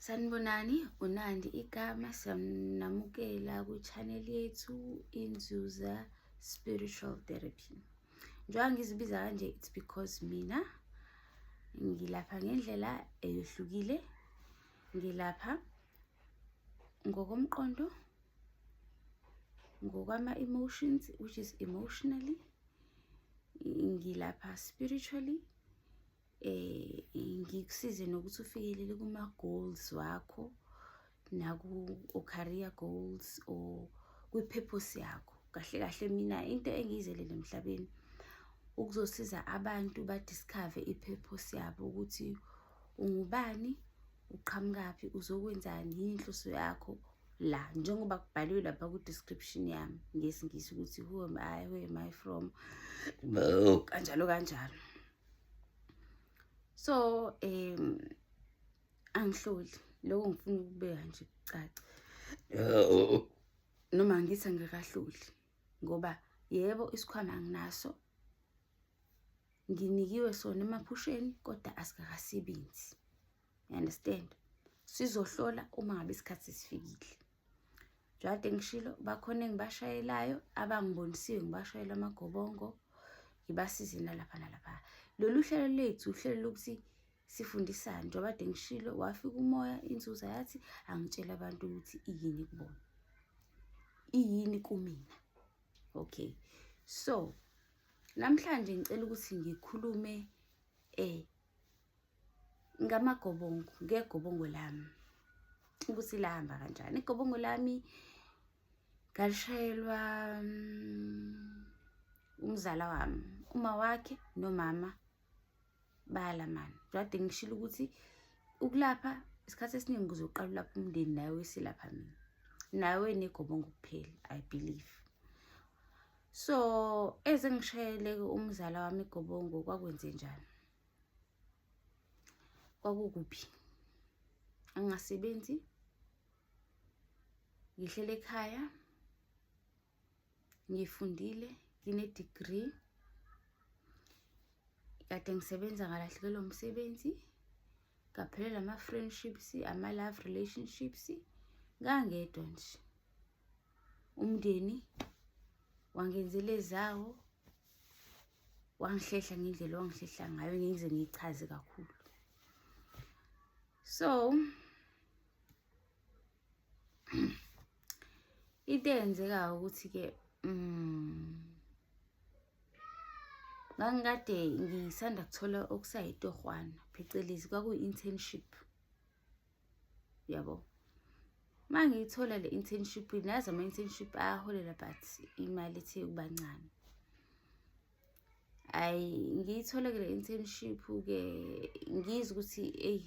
Sanibonani, uNandi igama, siyanamukela ku-channel yethu Inzuza Spiritual Therapy. Njengoba ngizibiza kanje, it's because mina ngilapha ngendlela eyohlukile. Ngilapha ngokomqondo, ngokwama-emotions, which is emotionally. Ngilapha spiritually. Ngikusize nokuthi ufikelele kuma-goals wakho career goals or kwi-purpose yakho. Kahle kahle mina into engiyizelele emhlabeni ukuzosiza abantu ba-discover i-purpose yabo, ukuthi ungubani, uqhamukaphi, uzokwenzani, yini inhloso yakho la, njengoba kubhaliwe lapha ku-description yami ngesingisi ukuthi who am I, where am I from, kanjalo kanjalo. So angihloli lokho, ngifuna ukubeka nje kucaca, noma ngithi angikahloli, ngoba yebo isikhwama nginaso, nginikiwe sona emaphusheni, kodwa asikakasebenzi. You understand? Sizohlola uma ngabe isikhathi sesifikile. Njalo ngishilo bakhona engibashayelayo, abangibonisiwe ngibashayela amagobongo, ngibasize nalapha nalapha. Lolu hlelo lethu uhlelo lokuthi sifundisane. Njengoba ngishilo, wafika umoya Inzuza yathi angitshela abantu ukuthi iyini kubona, iyini kumina. Okay, so namhlanje ngicela ukuthi ngikhulume ngamagobongo, ngegobongo lami ukuthi lahamba kanjani. Igobongo lami ngalishayelwa umzala wami, uma wakhe nomama bayalamana. Kade ngishilo ukuthi ukulapha isikhathi esiningi kuzoqala lapha umndeni nawe wesilapha mina, nawe negobongo kuphela, I believe. So eze ngishayele umzala wami igobongo, kwakwenze njani? Kwakukuphi? Angasebenzi, ngihlele ekhaya, ngifundile, ngine-degree, kade ngisebenza ngalahlekelwa umsebenzi, ngaphelela ama-friendships, ama-love relationships, ngangedwa nje. Umndeni wangenzele zawo, wangihlehla ngendlela wangihlehla ngayo, ngize ngichaze kakhulu. So into eyenzeka ukuthi-ke ngangikade ngisanda kuthola okusayitohwana, phecelezi kwakuyi-internship, yabo. Mangiyithola le internship, nazi ama-internship ayaholela but imali ethe ukuba ncane. Ngiyithola ke le internship-ke ngizwe ukuthi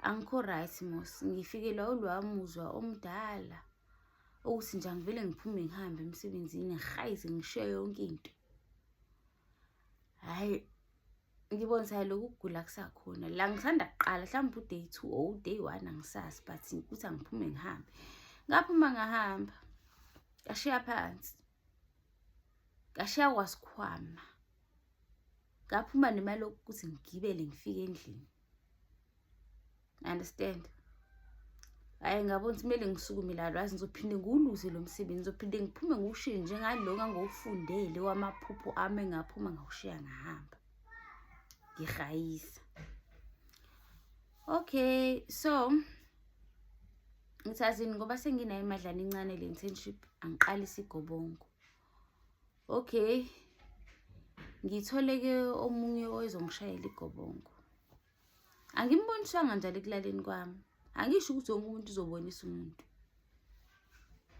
angikho right mos. Ngifikelwa ulwami uzwa omdala ukuthi nje angivele ngiphume ngihambe emsebenzini, ngihayize ngishiye yonke into. Hayi, ngibonisa lokhu ukugula kusakhona la, ngisanda kuqala mhlawumbe u-day 2 or u-day 1 angisazi, but ukuthi angiphume ngihambe. Ngaphuma ngahamba, ngashiya phansi, ngashiya kwasikhwama, ngaphuma nemali ukuthi ngigibele ngifike endlini. Understand? Hayi, ngabona ukuthi kumele ngisukume la, lwazi ngizophinde ngiwuluze lo msebenzi, ngizophinde ngiphume ngiwushiye njengalo ngangofundele wamaphupho ami, ngaphuma ngawushiya ngahamba ngihayisa. Okay, so ngithazini ngoba senginayo imadlana encane le internship, angiqalise igobongo. Okay, ngitholeke omunye ozongishayela igobongo. Angimbonisanga njalo ekulaleni kwami, angisho ukuthi wonke umuntu uzobonisa umuntu.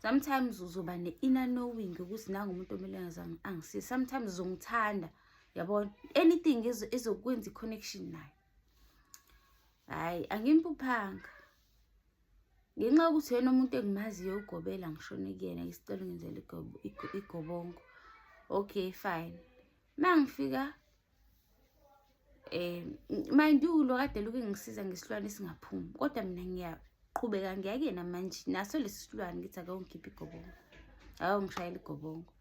Sometimes uzoba ne-inner knowing ukuthi nanga umuntu omele angisize. Sometimes uzongithanda, yabona, anything ezokwenza i-connection naye. Hayi, angimpuphanga ngenxa yokuthi yena umuntu engimaziyo ugobela, ngishone kuyena, isicelo ngenzela igobongo. Okay, fine. Mangifika mind you, lo kade loku ngisiza ngesilwane singaphumi, kodwa mina ngiyaqhubeka ngiyakena manje naso lesi silwane, ngithi ake ungikhiphe igobongo, ake ngishayele igobongo.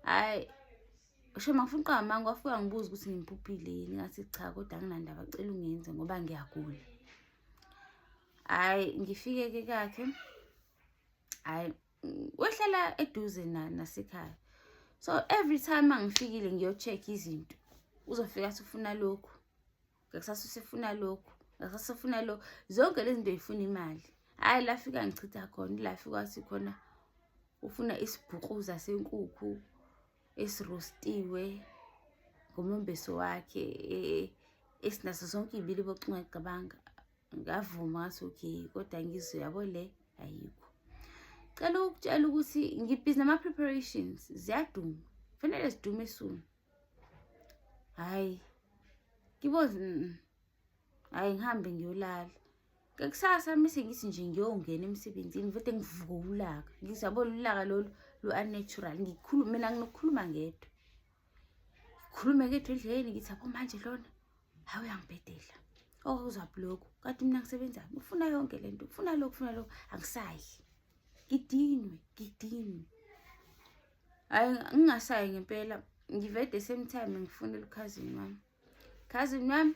Hayi, usho mangifuna uqhamuka, wafika ngibuza ukuthi ngimphuphile yini, ngathi cha, kodwa anginandaba, acela ungenze ngoba ngiyagula. Hayi ngifike-ke kakhe, hayi wehlala eduze nasekhaya. So every time mangifikile ngiyo-check izinto, uzofika usufuna lokhu, ngekusasa usefuna lokhu, ngekusasa ufuna lokhu, zonke lezi zinto yifuna imali. Hayi la fika ngichitha khona, la fika wathi khona ufuna isibhukuza senkukhu esirostiwe ngomombeso wakhe esinaso zonke iy'bili bocunga ngicabanga. Ngavuma ngathi okay, kodwa ngizwe yabo le ayikho. Cela ukutshela ukuthi ngibhizi nama-preparations, ziyaduma, kufanele zidume soon. Hhayi ngibozi hhayi ngihambe ngiyolala. Kusasa mise ngithi nje ngiyongena emsebenzini vele ngivuka ulaka, ngithi yabo ulaka lolu lu-unnatural. Mina nginokukhuluma ngedwa, ngikhulume ngedwa endleleni ngithi yabo manje lona hayi uyangibhedela. Okuzwaphi lokhu, kade mina ngisebenzani, ufuna yonke lento, ufuna lokhu, ufuna lokhu, angisayi, ngidinwe. Hayi ngingasayi ngempela, ngivele the same time ngifunela ukhazini wami. Khazini wami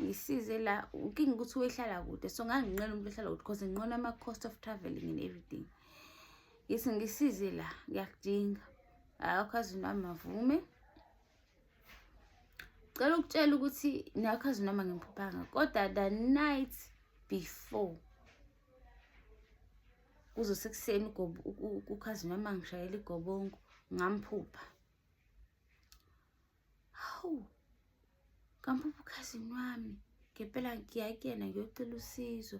ngisize la, inkinga ukuthi wehlala kude, so nganginqena umuntu ehlala kude because nginqona ama-cost of traveling and everything. Ngithi ngisize la, ngiyakudinga. Hayi ukhazini wami avume. Cela ukutshela ukuthi nakhazini wami ngimphupanga, kodwa the night before kuzosekuseni ukhazini wami angishayela igobongo ngamphupha. Hawu ngamphupha ukhazini wami ngempela ngiya kuyena ngiyocela usizo,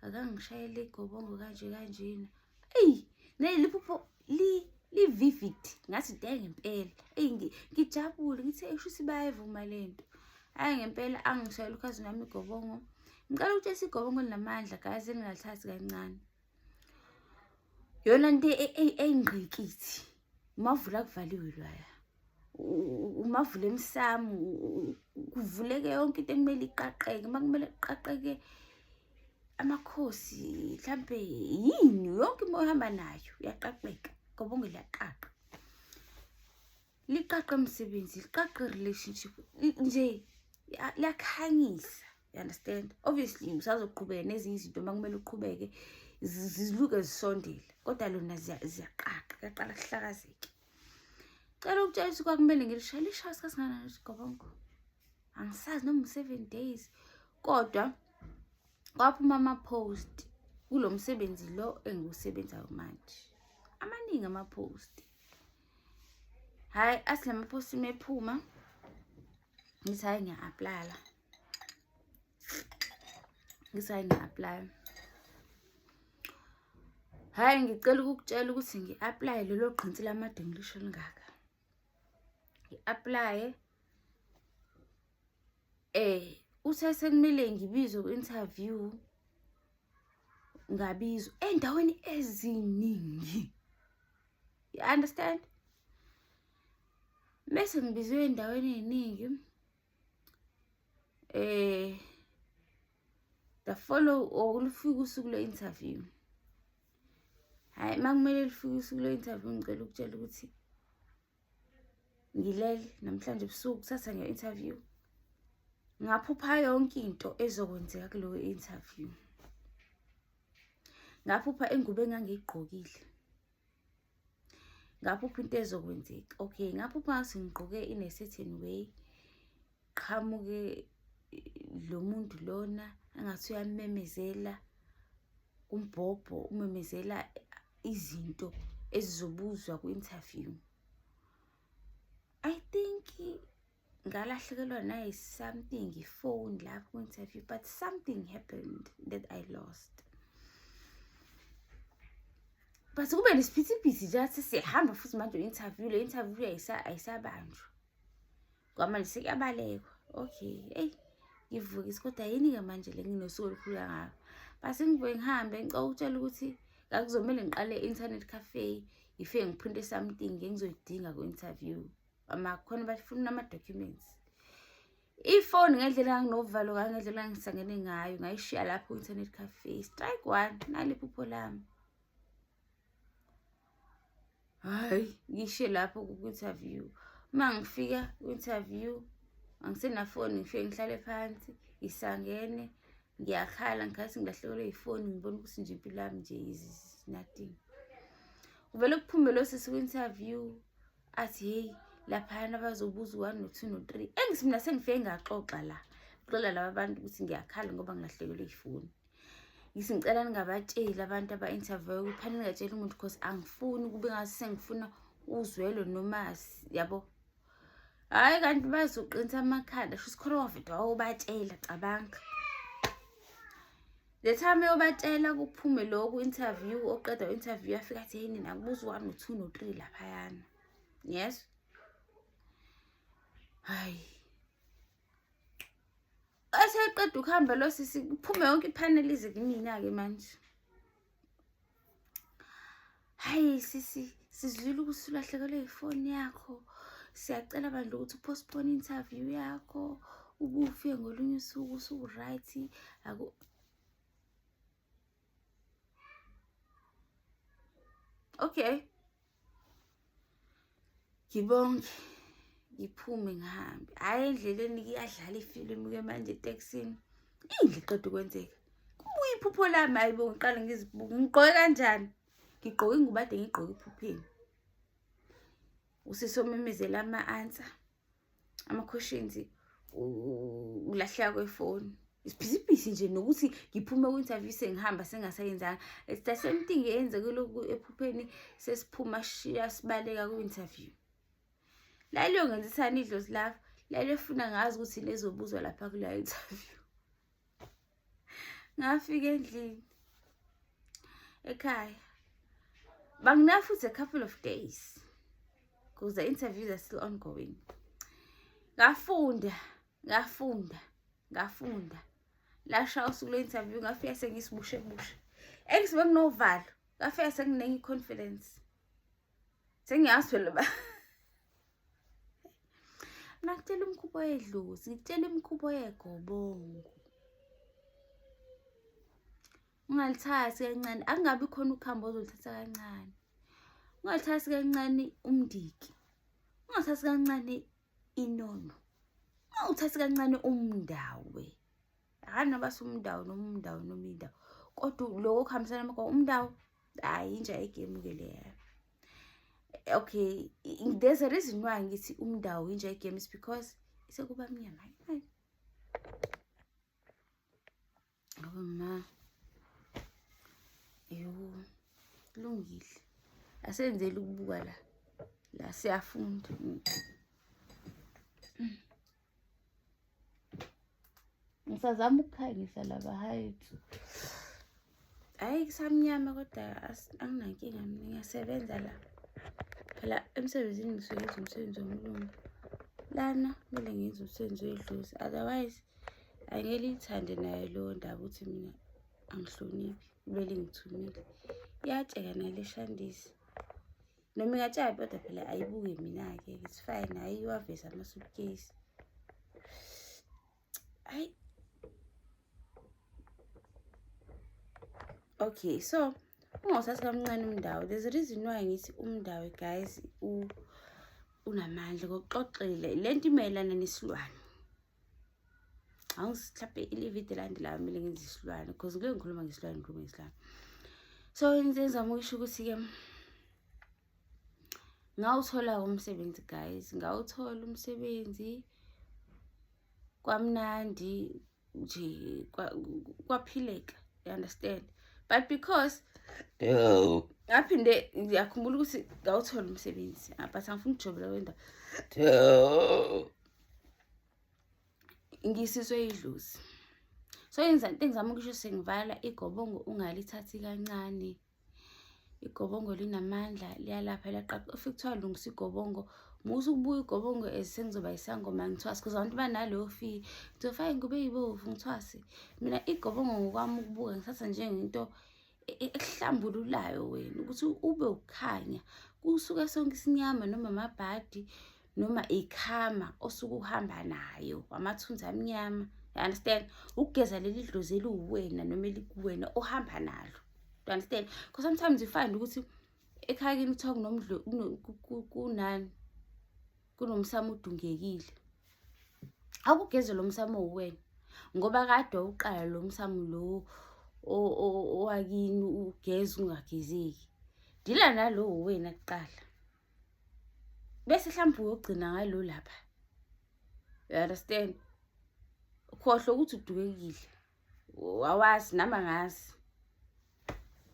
akangishayele igobongo kanje kanjena. Eyi neliphupho li-vivid ngathi de ngempela. Ngijabule ngithi eshuthi bayayivuma lento. Hayi ngempela angishayela ukhazini wami igobongo. Ngicela ukutshela igobongo linamandla guys, engingalithathi kancane. Yona nto eyingqikithi, umavula kuvaliwe lwaya, umavula emsamo, kuvuleke yonke into ekumele iqaqeke. Uma kumele iqaqeke amakhosi mhlampe yini, yonke imo ohamba nayo iyaqaqeka. Igobongo liyaqaqa, liqaqa emsebenzi, liqaqa relationship, nje liyakhanyisa. You understand? Obviously usazoqhubeka nezinye izinto uma kumele uqhubeke ziluke zisondele, kodwa lona ziyaqaqa, kuyaqala kuhlakazeke. Cela ukutshela ukuthi kwakumele ngilishaye isikhathi singana nje igobongo, angisazi noma 7 days, kodwa kwaphuma ama-post kulo msebenzi lo engiwusebenzayo manje, amaningi ama-post. Hayi athi la ma-post mephuma ngithi hayi ngiya-apply, hayi ngicela ukukutshela ukuthi ngi-apply lelo qhinsi lamade ngilisho lingaka. Ngi-apply uthe sekumele ngibizwe ku-interview, ngabizwa endaweni eziningi. You understand? Bese ngibizwe endaweni eziningi, the follow or lufika usuku le-interview. Hayi makumele lifike usuku le-interview, ngicela ukutshela ukuthi ngilele namhlanje ebusuku, kusasa ngiyo-interview. Ngaphupha yonke into ezokwenzeka kuleyo interview. Ngaphupha ingubo engangiyigqokile, ngaphupha into ezokwenzeka. Okay, ngaphupha ngathi ngigqoke in a certain way, qhamuke lo muntu lona engathi uyamemezela umbhobho, umemezela izinto ezizobuzwa ku-interview. I think ngalahlekelwa nayi something, ifone lapho ku-interview, but something happened that I lost. But kube nesiphithiphithi nje athi siyahamba futhi manje u-interview, le interview ayisabanjwa. Kwamanje sekuyabalekwa. Okay, hey ngivukise, kodwa yini-ke manje le nginosuku olukhulu kangaka. Base ngivuke ngihambe, ngicela ukutshela ukuthi ngakuzomele ngiqale e-internet cafe, ngifike ngiphinte something engizoyidinga ku-interview. Khona bafuna ama-documents. Ifoni ngendlela enganginovalo ngayo, ngendlela engisangene ngayo, ngayishiya lapho ku-internet cafe. Strike one, naliphupho lami. Hayi ngishiye lapho ku-interview. Uma ngifika ku-interview angisenafoni, ngifike ngihlale phansi, isangene ngiyakhala ngikhathi ngilahlekelwe ifoni ngibona ukuthi nje impilo yami nje is nothing. Uvele kuphume lo sisi ku-interview athi hey laphana bazobuza 1 no 2 no 3. Mina sengifike ngaxoxa la ngixolela laba bantu ukuthi ngiyakhala ngoba ngilahlekelwe ifoni. Ngicela ningabatsheli abantu aba-interview kuphela ningatsheli umuntu because angifuni kube ngathi sengifuna uzwelo noma yabo. Hayi kanti bazoqinisa amakhanda sho sikhona wavida wabatshela cabanga. The time yobatshela kuphume lo ku-interview oqeda u-interview afika athi yini nakubuza 1 no 2 no 3 laphayana. Yes. Hayi. Aseqeda ukuhamba lo sisi kuphume yonke ipanel ize kumina ke manje. Hayi sisi sizwile ukuthi ulahlekelwe ifoni yakho. Siyacela bandla ukuthi upostpone interview yakho. Ubufike ngolunye usuku usuku right aku. Okay. Ngibonge. Ngiphume ngihambe. Hayi endleleni kuyadlala ifilimu ke manje eTexini. Indle qedwe kwenzeka. Kubuye iphupho lami ayibo ngiqala ngizibuka. Ngigqoke kanjani? Ngigqoke ingubo ade ngigqoke iphupheni. Usisomemezela ama-answer. Ama-questions ulahleka kwefoni. Isibhizibhizi nje nokuthi ngiphume ku-interview sengihamba sengasayenzanga. It's the same thing eyenzekile ephupheni sesiphuma shiya sibaleka ku-interview. Lalo ngenzisana idlozi lapha. Lalo efuna ngazi ukuthi lezobuzwa lapha kula interview. Ngafika endlini ekhaya. Bangina futhi a couple of days because the interviews are still ongoing. Ngafunda. Lasha usuku le-interview ngafika sengisibushe. Engisibe nginovalo. Ngafika senginengi confidence. Sengiyaswela ba. Nakutshela umkhubo yedlozi, ngitshela imikhubo yegobongo. Ungalithathi kancane, angabi khona ukhambo ozolithatha kancane. Ungalithathi kancane umndiki. Ungathathi kancane inono. Ungawuthathi kancane umndawe. Akana basumndawo noma indawo. Kodwa lokho kuhambisana nakho umndawo hayi inja igame ke leyo. Okay, there's a reason why ngithi umndawo inja igame is because isekuba mnyama. Ngoma lungile. Asenzele ukubuka la siyafunda. Ngisazama ukukhangisa laba hayithu. Hayi kusamnyama kodwa anginankinga mina ngiyasebenza la. Phela emsebenzini ngisuke ngenza umsebenzi womlungu. Lana kumele ngenze umsebenzi wedlozi. Otherwise angilithande nayo lo ndaba uthi mina angihloniphi. Kumele ngithumile. Iyatsheka nale shandisi. Noma ingatshaya kodwa phela ayibuke mina ke. It's fine. Hayi waveza ama-suitcase. Hayi. Okay, so ungawuthathi kamncane umndawo. There's a reason why ngithi umndawo guys unamandla ngokuxoxile. Lento imayelana nesilwane. Awusihlaphe ilivide landelayo kumele ngenze isilwane because ngeke ngikhuluma ngesilwane. So ngizama ukusho ukuthi ke ngawuthola umsebenzi guys. Ngawuthola umsebenzi kwamnandi nje kwaphileka. You understand? But because ngaphinde ngiyakhumbula ukuthi ngawuthola umsebenzi but angifuni ukujobela wenda ngisizwe idlozi. So ngizama ukusho sengivala igobongo ungalithathi kancane. Igobongo linamandla liyalapha laqaqa ufike kuthiwa lungisa igobongo. Musu ukubuya igobongo esengizoba isangoma ngithwasi because abantu banaleyo fee. Ngizofaka ingubo eyibovu ngithwasi. Mina igobongo ngokwami ukubuka ngithatha njengento ekuhlambululayo wena ukuthi ube ukhanya. Kusuka sonke isinyama noma amabhadi noma ikhama osuku uhamba nayo amathunzi amnyama. You understand? Ukugeza leli dlozi eluwena noma elikuwena ohamba nalo. You understand? Because sometimes you find ukuthi ekhaya kini kuthiwa kunomdlo kunani kunomsamo udungekile. Awukugeze lo msamo uwena. ngoba kade uqala lo msamo lo owakini ugeze ungagezeki. Dila nalo wena kuqala. Bese mhlawumbe uyogcina ngalo lapha. You understand? Ukhohle ukuthi udukekile. Awazi nami angazi.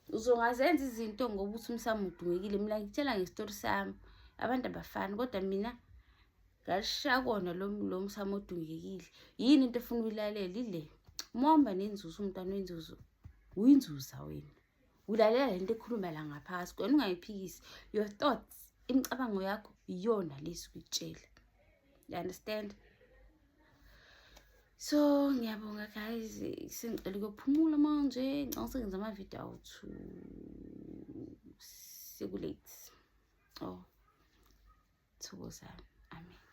Uzongazenza izinto ngoba uthi umsamo udungekile. Mina ngitshela ngestory sami. Abantu abafani kodwa mina ngalishiya kona lo msamo odungekile. Yini into efuna uyilalela ile? Momba nenzuzo umntwana wenzuzo. Uyinzuza wena. Ulalela lento ekhuluma la ngaphakathi kwena ungayiphikisi. Your thoughts, imicabango yakho iyona lesikutshela. You understand? So ngiyabonga guys, sengicela ukuphumula manje. Ngicela sengenza ama video awethu sekulate. Oh. Thokozani. Amen.